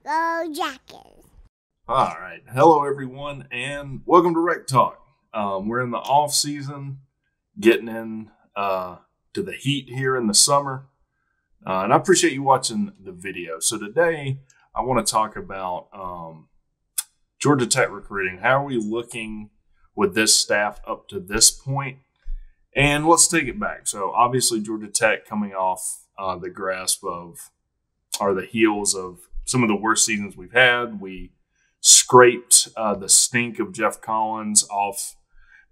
Go Jackets. All right. Hello, everyone, and welcome to WreckTalk. We're in the off season, getting in to the heat here in the summer, and I appreciate you watching the video. So today, I want to talk about Georgia Tech recruiting. How are we looking with this staff up to this point? And let's take it back. So obviously, Georgia Tech coming off the grasp of, or the heels of, some of the worst seasons we've had. We scraped the stink of Jeff Collins off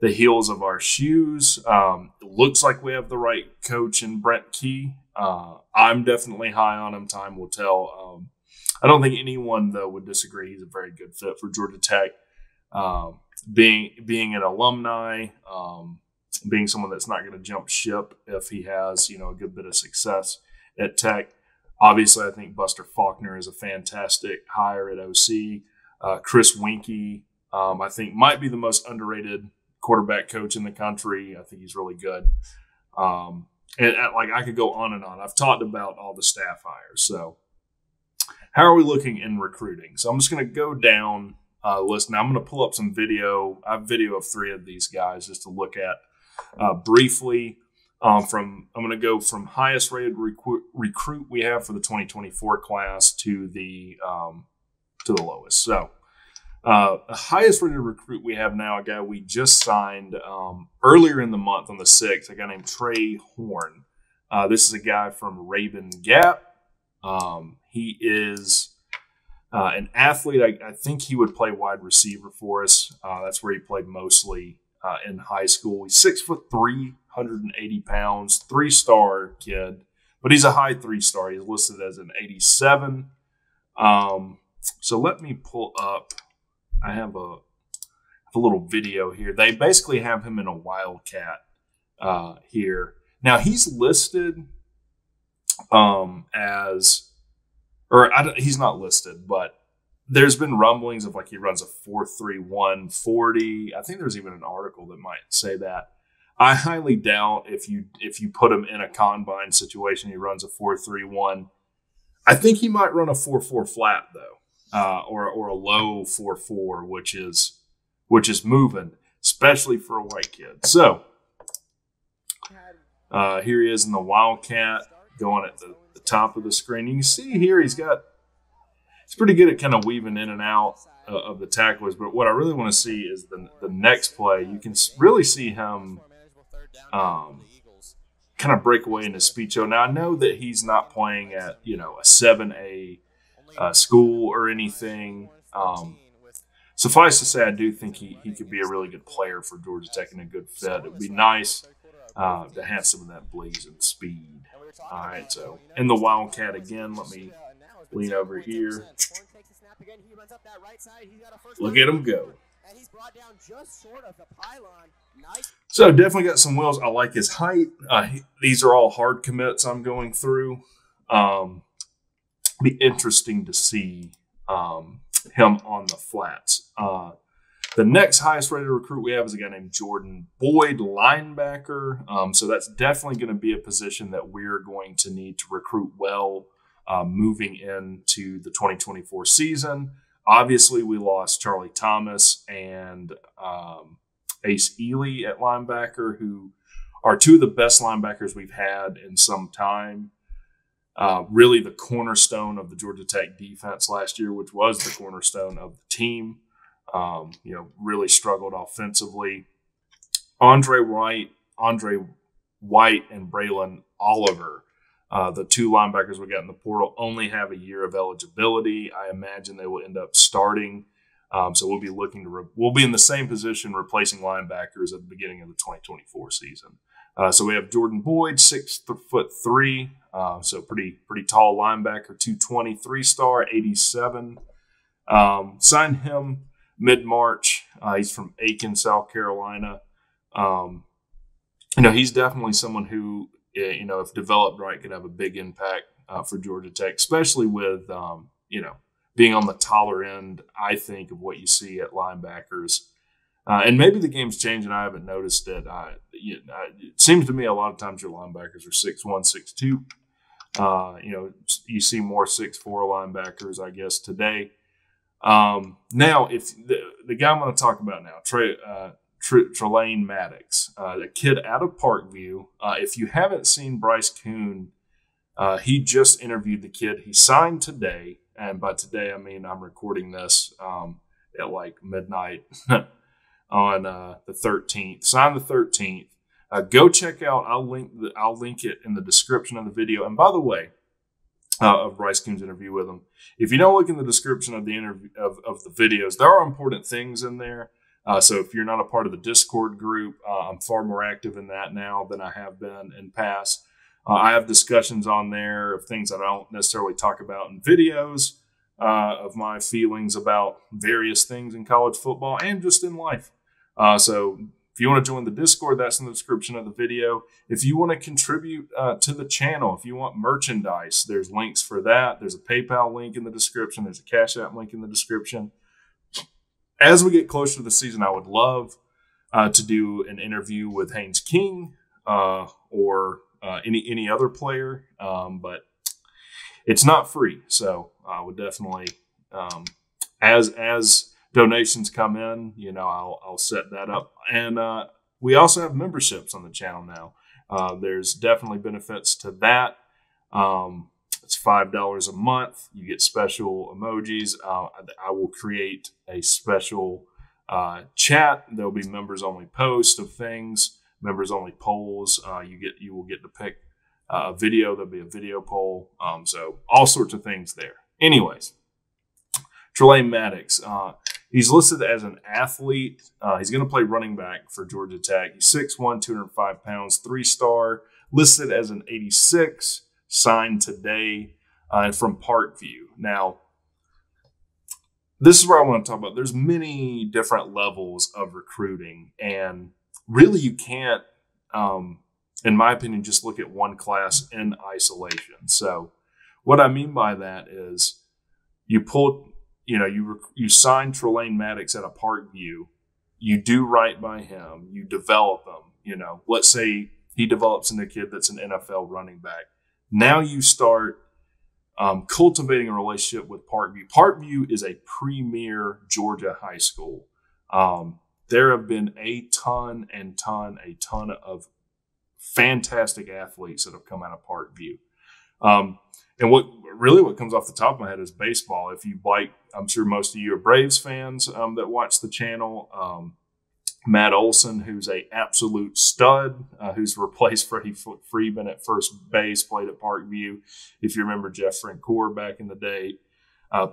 the heels of our shoes. It looks like we have the right coach in Brent Key. I'm definitely high on him. Time will tell. I don't think anyone, though, would disagree. He's a very good fit for Georgia Tech. Being an alumni, being someone that's not going to jump ship if he has, a good bit of success at Tech. Obviously, I think Buster Faulkner is a fantastic hire at OC. Chris Winkie, I think, might be the most underrated quarterback coach in the country. I think he's really good. And I could go on and on. I've talked about all the staff hires. So how are we looking in recruiting? So I'm just going to go down the list. Now I'm going to pull up some video. I have video of 3 of these guys just to look at briefly. I'm going to go from highest rated recruit we have for the 2024 class to the lowest. So the highest rated recruit we have now, a guy we just signed earlier in the month on the 6th, a guy named Trey Horn. This is a guy from Raven Gap. He is an athlete. I think he would play wide receiver for us. That's where he played mostly in high school. He's 6'3", 180 pounds, 3-star kid, but he's a high 3-star. He's listed as an 87. So let me pull up. I have a little video here. They basically have him in a Wildcat here. Now he's listed he's not listed, but there's been rumblings of he runs a 4.31 40. I think there's even an article that might say that. I highly doubt if you put him in a combine situation, he runs a 4.31. I think he might run a 4.4 flat though, or a low 4.4, which is moving, especially for a white kid. So here he is in the Wildcat, going at the top of the screen. You can see here he's pretty good at kind of weaving in and out of the tacklers. But what I really want to see is the next play. You can really see him kind of break away into speed show. Now, I know that he's not playing at, a 7A school or anything. Suffice to say, I do think he could be a really good player for Georgia Tech and a good fit. It would be nice to have some of that blazing speed. All right, so in the Wildcat again, let me lean over here. Look at him go. So definitely got some wheels. I like his height. These are all hard commits I'm going through. Be interesting to see him on the flats. The next highest rated recruit we have is a guy named Jordan Boyd, linebacker. So that's definitely going to be a position that we're going to need to recruit well moving into the 2024 season. Obviously, we lost Charlie Thomas and Ace Ely at linebacker, who are 2 of the best linebackers we've had in some time. Really the cornerstone of the Georgia Tech defense last year, which was the cornerstone of the team. Really struggled offensively. Andre White, and Braylon Oliver, the 2 linebackers we got in the portal, only have a year of eligibility. I imagine they will end up starting. So we'll be we'll be in the same position replacing linebackers at the beginning of the 2024 season. So we have Jordan Boyd, 6'3", so pretty tall linebacker, 220, 3-star, 87. Signed him mid-March. He's from Aiken, South Carolina. He's definitely someone who, if developed right, could have a big impact for Georgia Tech, especially with, being on the taller end, I think, of what you see at linebackers. And maybe the game's changing. I haven't noticed it. It seems to me a lot of times your linebackers are 6'1", 6'2". You see more 6'4" linebackers, I guess, today. Now, if the guy I'm going to talk about now, Trelain Maddox, a kid out of Parkview. If you haven't seen Bryce Kuhn, he just interviewed the kid. He signed today, and by today I mean I'm recording this at like midnight on the 13th. Signed the 13th. Go check out. I'll link it in the description of the video. And by the way, of Bryce Kuhn's interview with him, if you don't look in the description of the interview of the videos, there are important things in there. So if you're not a part of the Discord group, I'm far more active in that now than I have been in past. I have discussions on there of things I don't necessarily talk about in videos, of my feelings about various things in college football and just in life. So if you want to join the Discord, that's in the description of the video. If you want to contribute to the channel, if you want merchandise, there's links for that. There's a PayPal link in the description. There's a CashApp link in the description. As we get closer to the season, I would love to do an interview with Haynes King or any other player, but it's not free. So I would definitely, as donations come in, I'll set that up. And we also have memberships on the channel now. There's definitely benefits to that. It's $5 a month. You get special emojis. I will create a special chat. There'll be members only posts of things, members only polls. You will get to pick a video. There'll be a video poll. So all sorts of things there. Anyways, Trelain Maddox. He's listed as an athlete. He's going to play running back for Georgia Tech. He's 6'1", 205 pounds, 3-star, listed as an 86, signed today from Parkview. Now, this is where I want to talk about. There's many different levels of recruiting, and really you can't, in my opinion, just look at one class in isolation. So what I mean by that is you sign Trelain Maddox at a Parkview, you do right by him, you develop him. Let's say he develops into a kid that's an NFL running back. Now you start cultivating a relationship with Parkview. Parkview is a premier Georgia high school. There have been a ton of fantastic athletes that have come out of Parkview. And what comes off the top of my head is baseball. If you like, I'm sure most of you are Braves fans that watch the channel. Matt Olson, who's a absolute stud, who's replaced Freddie Freeman at first base, played at Parkview. If you remember Jeff Francoeur back in the day,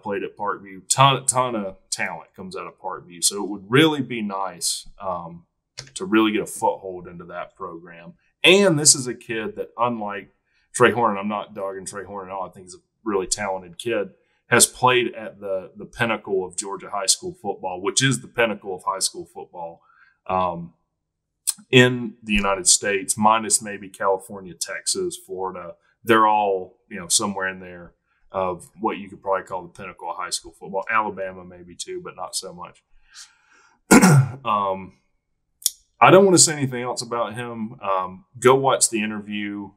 played at Parkview. Ton of talent comes out of Parkview. So it would really be nice to really get a foothold into that program. And this is a kid that, unlike Trey Horn, I'm not dogging Trey Horn at all. I think he's a really talented kid, has played at the pinnacle of Georgia high school football, which is the pinnacle of high school football in the United States, minus maybe California, Texas, Florida. They're all, somewhere in there of what you could probably call the pinnacle of high school football. Alabama maybe too, but not so much. I don't want to say anything else about him. Go watch the interview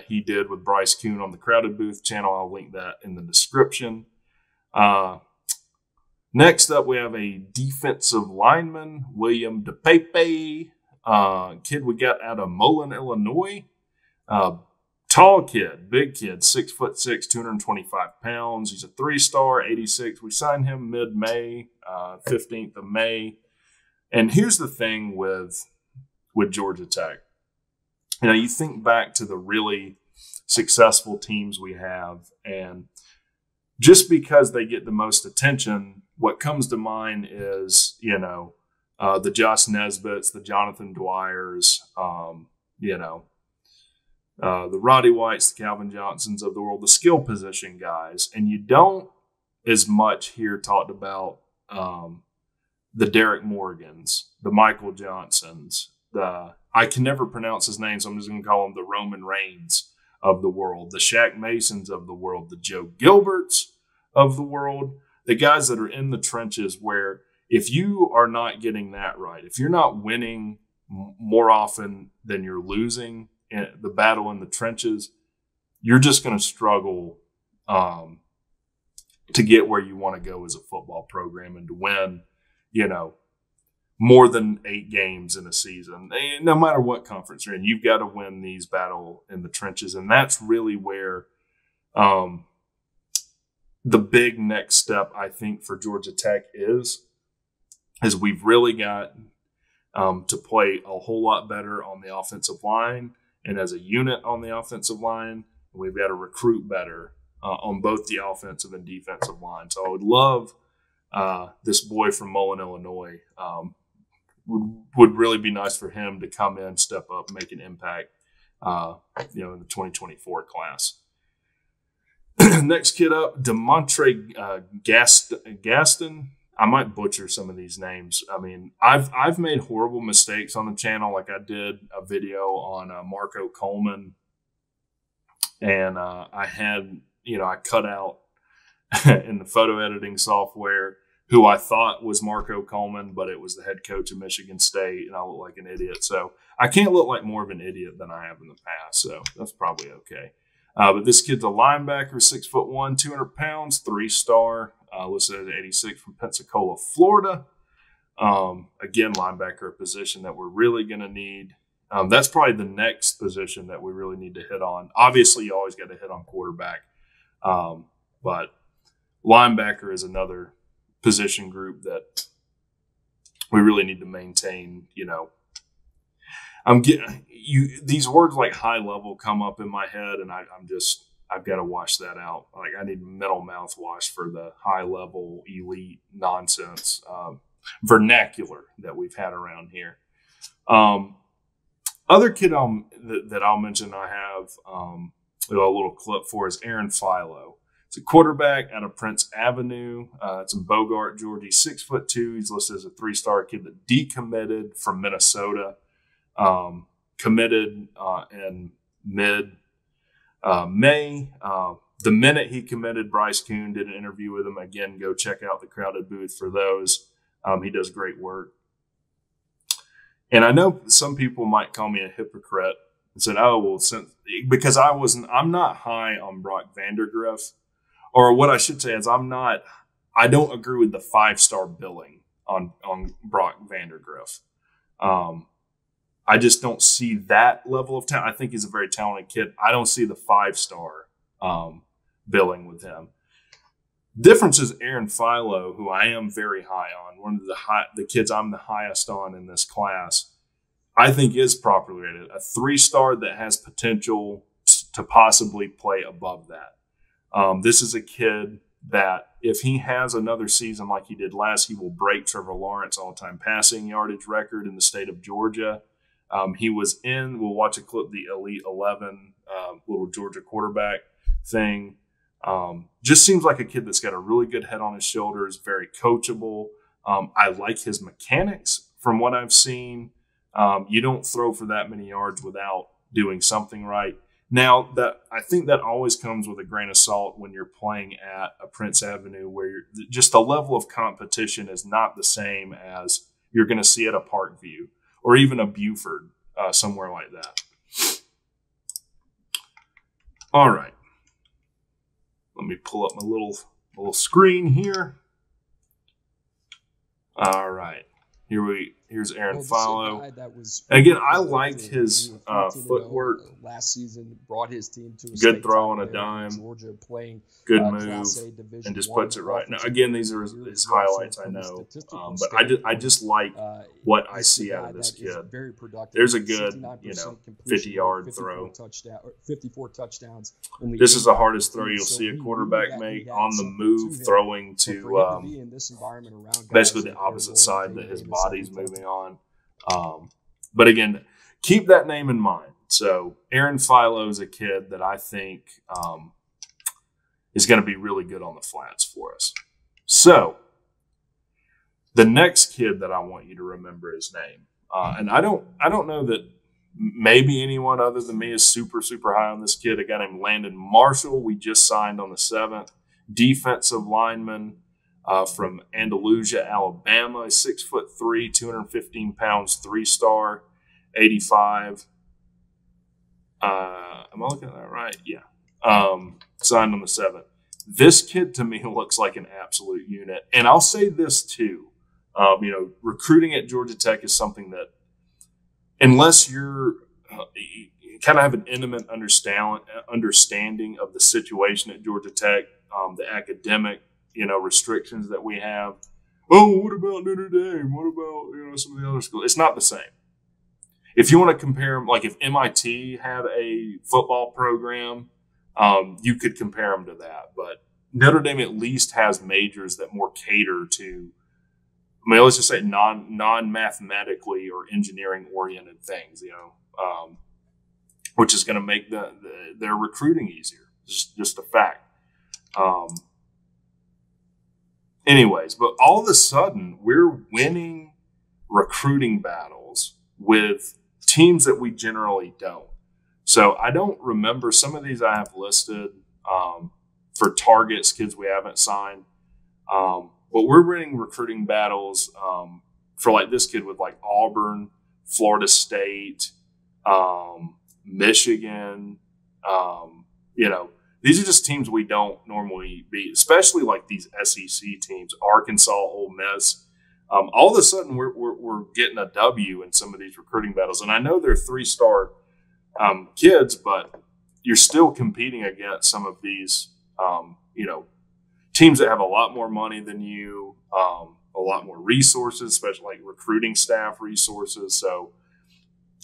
he did with Bryce Kuhn on the Crowded Booth channel. I'll link that in the description. Next up, we have a defensive lineman, William DePepe, kid we got out of Mullen, Illinois. Tall kid, big kid, 6'6", 225 pounds. He's a 3-star, 86. We signed him mid-May, 15th of May. And here's the thing with Georgia Tech. You think back to the really successful teams we have, and just because they get the most attention, what comes to mind is, the Josh Nesbitts, the Jonathan Dwyers, the Roddy Whites, the Calvin Johnsons of the world, the skill position guys. And you don't as much hear talked about the Derek Morgans, the Michael Johnsons, I can never pronounce his name, so I'm just going to call him the Roman Reigns of the world, the Shaq Masons of the world, the Joe Gilberts of the world, the guys that are in the trenches where if you are not getting that right, if you're not winning more often than you're losing in the battle in the trenches, you're just going to struggle to get where you want to go as a football program and to win, more than 8 games in a season. And no matter what conference you're in, you've got to win these battle in the trenches. And that's really where the big next step, I think, for Georgia Tech is we've really got to play a whole lot better on the offensive line and as a unit on the offensive line. We've got to recruit better on both the offensive and defensive line. So I would love this boy from Mullen, Illinois. Would really be nice for him to come in, step up, make an impact, in the 2024 class. Next kid up, Demontre Gaston. I might butcher some of these names. I mean, I've made horrible mistakes on the channel. Like I did a video on Marco Coleman, and I had, I cut out in the photo editing software who I thought was Marco Coleman, but it was the head coach of Michigan State, and I look like an idiot. So I can't look like more of an idiot than I have in the past, so that's probably okay. But this kid's a linebacker, 6'1", 200 pounds, 3-star, listed at 86 from Pensacola, Florida. Again, linebacker, a position that we're really going to need. That's probably the next position that we really need to hit on. Obviously, you always got to hit on quarterback, but linebacker is another position group that we really need to maintain. I'm getting these words like high level come up in my head, and I've got to wash that out. Like I need mental mouthwash for the high level elite nonsense vernacular that we've had around here. Other kid that I'll mention I have a little clip for is Aaron Philo. It's a quarterback out of Prince Avenue. It's in Bogart, Georgia. He's 6'2". He's listed as a 3-star kid that decommitted from Minnesota. Committed in mid-May. The minute he committed, Bryce Kuhn did an interview with him. Again, go check out the Crowded Booth for those. He does great work. And I know some people might call me a hypocrite and said, "Oh, well, because I'm not high on Brock Vandergriff." Or what I should say is I don't agree with the 5-star billing on Brock Vandergriff. I just don't see that level of talent. I think he's a very talented kid. I don't see the 5-star billing with him. Difference is Aaron Philo, who I am very high on, one of the kids I'm the highest on in this class, I think is properly rated. A 3-star that has potential to possibly play above that. This is a kid that if he has another season like he did last, he will break Trevor Lawrence's all-time passing yardage record in the state of Georgia. He was we'll watch a clip, the Elite 11 little Georgia quarterback thing. Just seems like a kid that's got a really good head on his shoulders, very coachable. I like his mechanics from what I've seen. You don't throw for that many yards without doing something right. Now, I think that always comes with a grain of salt when you're playing at a Prince Avenue where just the level of competition is not the same as you're going to see at a Parkview or even a Buford, somewhere like that. All right. Let me pull up my little screen here. All right. Here's Aaron Philo. Again, I like his footwork. Last season, brought his team to a good throw on a dime, Georgia playing good move, and just puts it right. Now, again, these are his highlights, I know, but I just like what I see out of this kid. There's a good, 50-yard throw. 54 touchdowns. This is the hardest throw you'll see a quarterback make on the move, throwing to basically the opposite side that his body's moving on. But again, keep that name in mind. So Aaron Philo is a kid that I think is going to be really good on the flats for us. So the next kid that I want you to remember his name, and I don't know that maybe anyone other than me is super, super high on this kid. A guy named Landon Marshall. We just signed on the 7th. Defensive lineman from Andalusia, Alabama. He's 6'3", 215 pounds, 3-star, 85. Am I looking at that right? Yeah. signed on the 7th. This kid to me looks like an absolute unit. And I'll say this too. Recruiting at Georgia Tech is something that, unless you kind of have an intimate understanding of the situation at Georgia Tech, the academic, restrictions that we have. Oh, what about Notre Dame? What about, some of the other schools? It's not the same. If you want to compare them, like if MIT had a football program, you could compare them to that. But Notre Dame at least has majors that more cater to, let's just say non-mathematically or engineering-oriented things, which is going to make their recruiting easier. Just a fact. Anyways, but all of a sudden, we're winning recruiting battles with teams that we generally don't. So I don't remember some of these I have listed for targets, kids we haven't signed. But we're winning recruiting battles for like this kid with like Auburn, Florida State, Michigan. These are just teams we don't normally beat, especially like these SEC teams, Arkansas, Ole Miss. All of a sudden, we're getting a W in some of these recruiting battles. And I know they're 3-star kids, but you're still competing against some of these, teams that have a lot more money than you, a lot more resources, especially like recruiting staff resources. So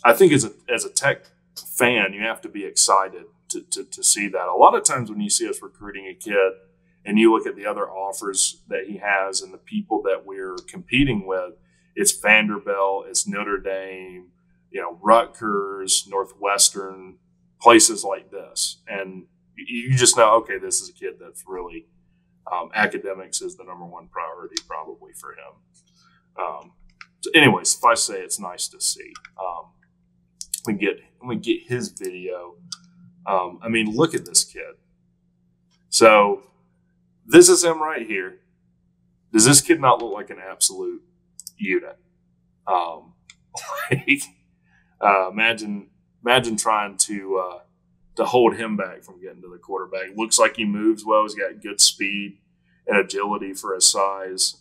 I think as a Tech fan, you have to be excited to see that. A lot of times when you see us recruiting a kid and you look at the other offers that he has and the people that we're competing with, it's Vanderbilt, it's Notre Dame, Rutgers, Northwestern, places like this. And you just know, okay, this is a kid that's really academics is the number one priority probably for him. So anyways, if I say it's nice to see. Let me get his video. Look at this kid. So this is him right here. Does this kid not look like an absolute unit? Imagine trying to hold him back from getting to the quarterback. Looks like he moves well. He's got good speed and agility for his size.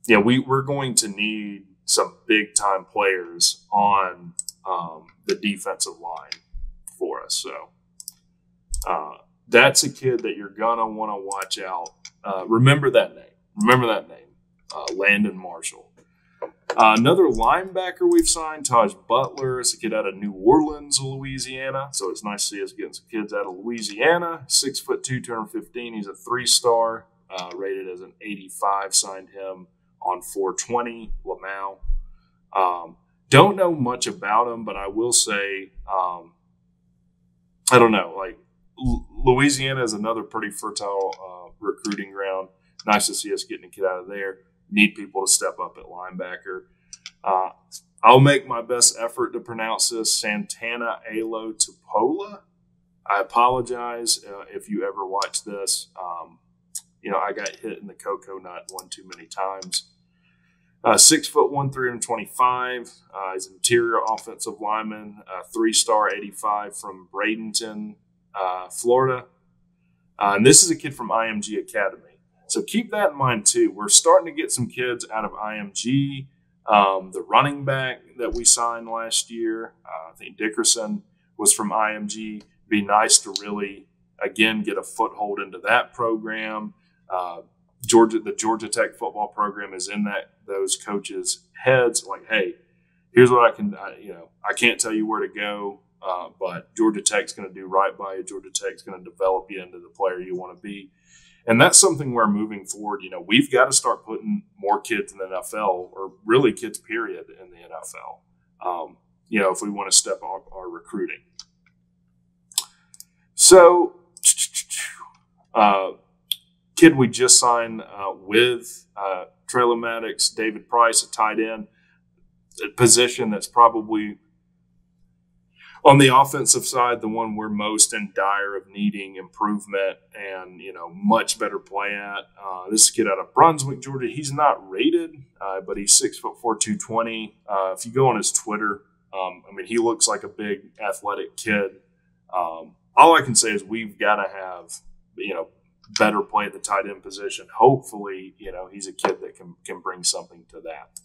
We're going to need some big time players on the defensive line for us. So that's a kid that you're gonna want to watch out. Remember that name. Landon Marshall. Another linebacker we've signed, Taj Butler. It's a kid out of New Orleans, Louisiana. So it's nice to see us getting some kids out of Louisiana. 6'2", 215. He's a 3-star, rated as an 85. Signed him on 420, Lamau. Don't know much about him, but I will say, I don't know. Like Louisiana is another pretty fertile recruiting ground. Nice to see us getting a kid out of there. Need people to step up at linebacker. I'll make my best effort to pronounce this. Santana Alo Tupola. I apologize if you ever watch this. I got hit in the cocoa nut one too many times. 6'1", 325. He's an interior offensive lineman, 3-star, 85 from Bradenton, Florida. And this is a kid from IMG Academy. So keep that in mind too. We're starting to get some kids out of IMG. The running back that we signed last year, I think Dickerson, was from IMG. Be nice to really, again, get a foothold into that program. The Georgia Tech football program is in those coaches' heads. Like, hey, here's what I can't tell you where to go, but Georgia Tech's going to do right by you. Georgia Tech's going to develop you into the player you want to be. And that's something where moving forward, we've got to start putting more kids in the NFL, or really kids, period, in the NFL, if we want to step up our recruiting. So, kid we just signed with Trelain Maddox, David Price, a tight end, a position that's probably on the offensive side, the one we're most in dire of needing improvement and, much better play at. This kid out of Brunswick, Georgia, he's not rated, but he's 6'4", 220. If you go on his Twitter, he looks like a big athletic kid. All I can say is we've got to have, better play at the tight end position. Hopefully, he's a kid that can bring something to that.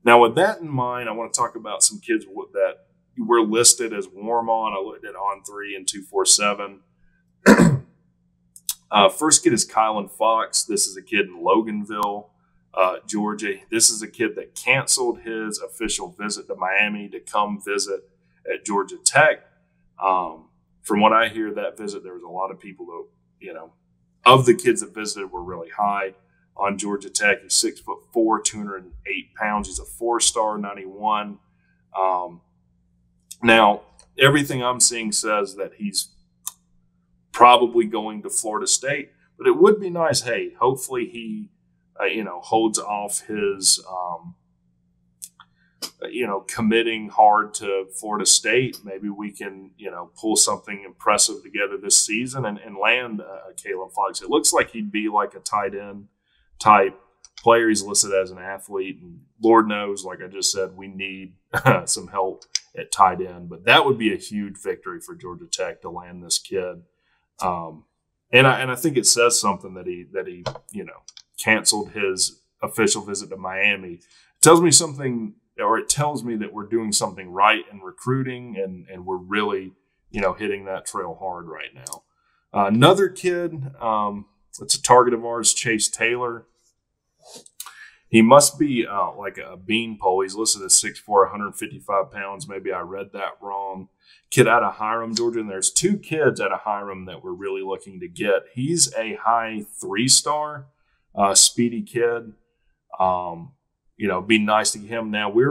Now, with that in mind, I want to talk about some kids that were listed as warm on. I looked at On3 and 247. First kid is Kylan Fox. This is a kid in Loganville, Georgia. This is a kid that canceled his official visit to Miami to come visit at Georgia Tech. From what I hear, that visit, there was a lot of people that, of the kids that visited were really high on Georgia Tech. He's 6'4", 208 pounds. He's a 4-star, 91. Now, everything I'm seeing says that he's probably going to Florida State, but it would be nice. Hey, hopefully he, holds off his, committing hard to Florida State. Maybe we can, pull something impressive together this season and land Caleb Fox. It looks like he'd be like a tight end type player. He's listed as an athlete, and Lord knows, like I just said, we need some help at tight end. But that would be a huge victory for Georgia Tech to land this kid. And I think it says something that he canceled his official visit to Miami. It tells me something, or it tells me that we're doing something right in recruiting, and we're really hitting that trail hard right now. Another kid that's a target of ours, Chase Taylor. He must be like a beanpole. He's listed as 6'4", 155 pounds. Maybe I read that wrong. Kid out of Hiram, Georgia, and there's 2 kids out of Hiram that we're really looking to get. He's a high 3-star, speedy kid. Be nice to get him. Now we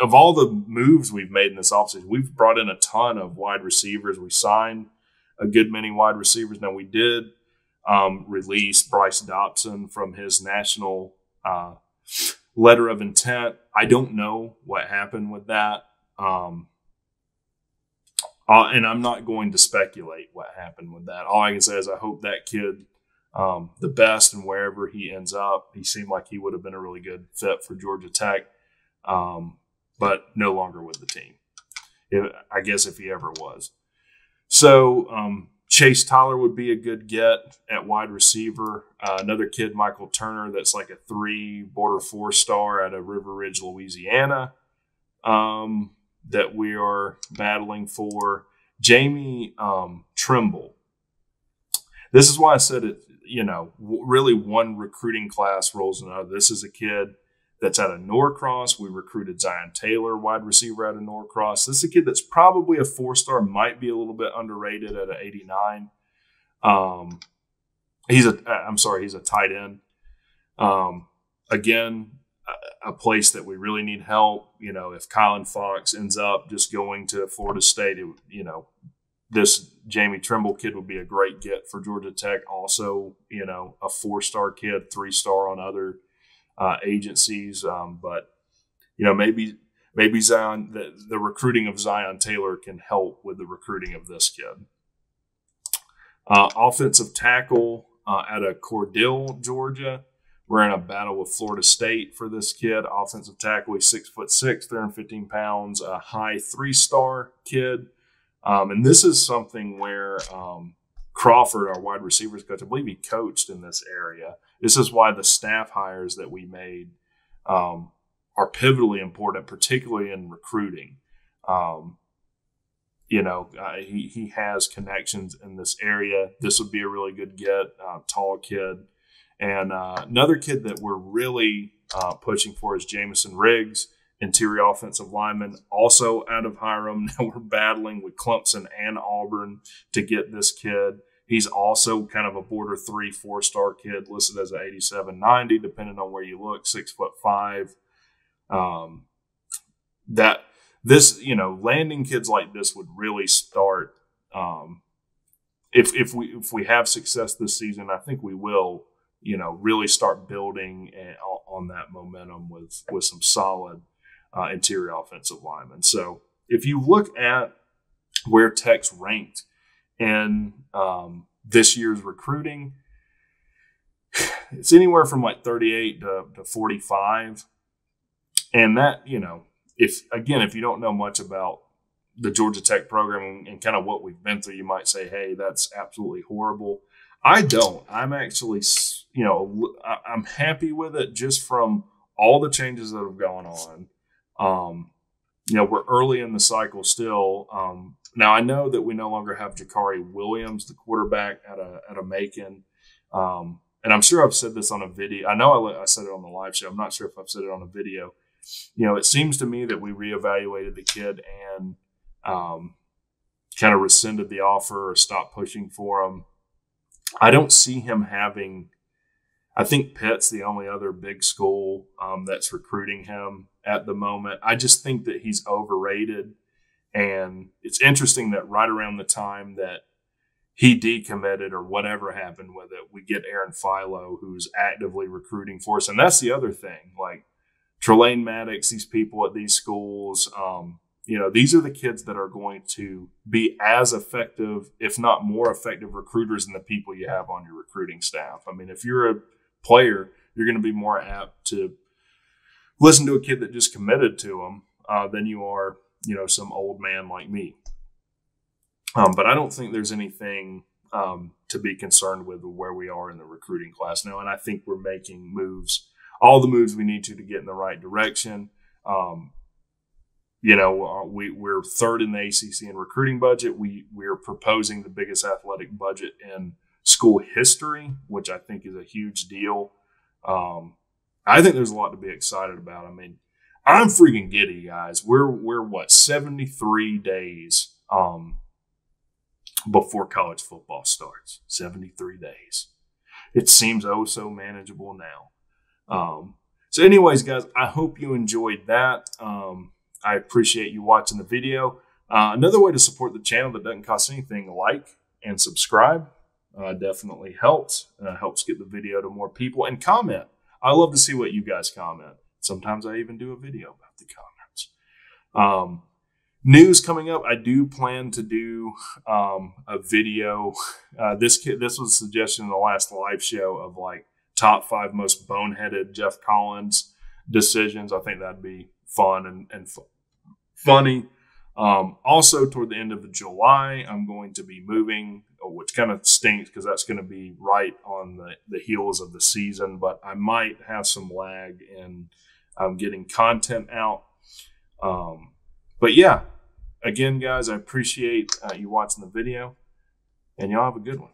of all the moves we've made in this offseason, we've brought in a ton of wide receivers. We signed a good many wide receivers. Now we did release Bryce Dobson from his national letter of intent. I don't know what happened with that. And I'm not going to speculate what happened with that. All I can say is I hope that kid the best, and wherever he ends up, he seemed like he would have been a really good fit for Georgia Tech, but no longer with the team, I guess, if he ever was. So Chase Tyler would be a good get at wide receiver. Another kid, Michael Turner, that's like a 3 border 4-star out of River Ridge, Louisiana, that we are battling for. Jamie Trimble. This is why I said it, really one recruiting class rolls another. This is a kid that's out of Norcross. We recruited Zion Taylor, wide receiver out of Norcross. This is a kid that's probably a 4-star, might be a little bit underrated at an 89. He's a tight end. Again, a place that we really need help. If Kylan Fox ends up just going to Florida State, this Jamie Trimble kid would be a great get for Georgia Tech. Also, a 4-star kid, 3-star on other agencies. But, maybe Zion, the recruiting of Zion Taylor can help with the recruiting of this kid. Offensive tackle out of Cordell, Georgia. We're in a battle with Florida State for this kid. Offensive tackle, he's 6'6", 315 pounds, a high 3-star kid. And this is something where Crawford, our wide receivers coach, I believe he coached in this area. This is why the staff hires that we made are pivotally important, particularly in recruiting. He has connections in this area. This would be a really good get, tall kid. And another kid that we're really pushing for is Jamison Riggs, interior offensive lineman, also out of Hiram. Now we're battling with Clemson and Auburn to get this kid. He's also kind of a border 3, 4-star kid, listed as an 87, 90, depending on where you look, 6'5". Landing kids like this would really start. If we have success this season, I think we will. Really start building on that momentum with some solid interior offensive linemen. So if you look at where Tech's ranked in this year's recruiting, it's anywhere from like 38 to 45. And that, if you don't know much about the Georgia Tech program and kind of what we've been through, you might say, hey, that's absolutely horrible. I don't. I'm actually, I'm happy with it just from all the changes that have gone on. We're early in the cycle still. Now I know that we no longer have Jakari Williams, the quarterback at a Macon. And I'm sure I've said this on a video. I know I said it on the live show. I'm not sure if I've said it on a video. It seems to me that we reevaluated the kid and kind of rescinded the offer or stopped pushing for him. I don't see him having – I think Pitt's the only other big school that's recruiting him at the moment. I just think that he's overrated. And it's interesting that right around the time that he decommitted or whatever happened with it, we get Aaron Philo, who's actively recruiting for us. And that's the other thing. Like Trelain Maddox, these people at these schools, these are the kids that are going to be as effective, if not more effective recruiters than the people you have on your recruiting staff. I mean, if you're a player, you're going to be more apt to listen to a kid that just committed to him than you are, some old man like me. But I don't think there's anything to be concerned with where we are in the recruiting class now. And I think we're making moves, all the moves we need to get in the right direction. We're third in the ACC in recruiting budget. We're proposing the biggest athletic budget in school history, which I think is a huge deal. I think there's a lot to be excited about. I mean, I'm freaking giddy, guys. We're 73 days before college football starts. 73 days. It seems oh so manageable now. So anyways, guys, I hope you enjoyed that. I appreciate you watching the video. Another way to support the channel that doesn't cost anything, like and subscribe. Definitely helps. Helps get the video to more people. And comment. I love to see what you guys comment. Sometimes I even do a video about the comments. News coming up. I do plan to do a video. This was a suggestion in the last live show of like top 5 most boneheaded Jeff Collins decisions. I think that'd be fun and funny. Also, toward the end of July, I'm going to be moving, which kind of stinks because that's going to be right on the heels of the season. But I might have some lag in getting content out. But yeah, again, guys, I appreciate you watching the video, and y'all have a good one.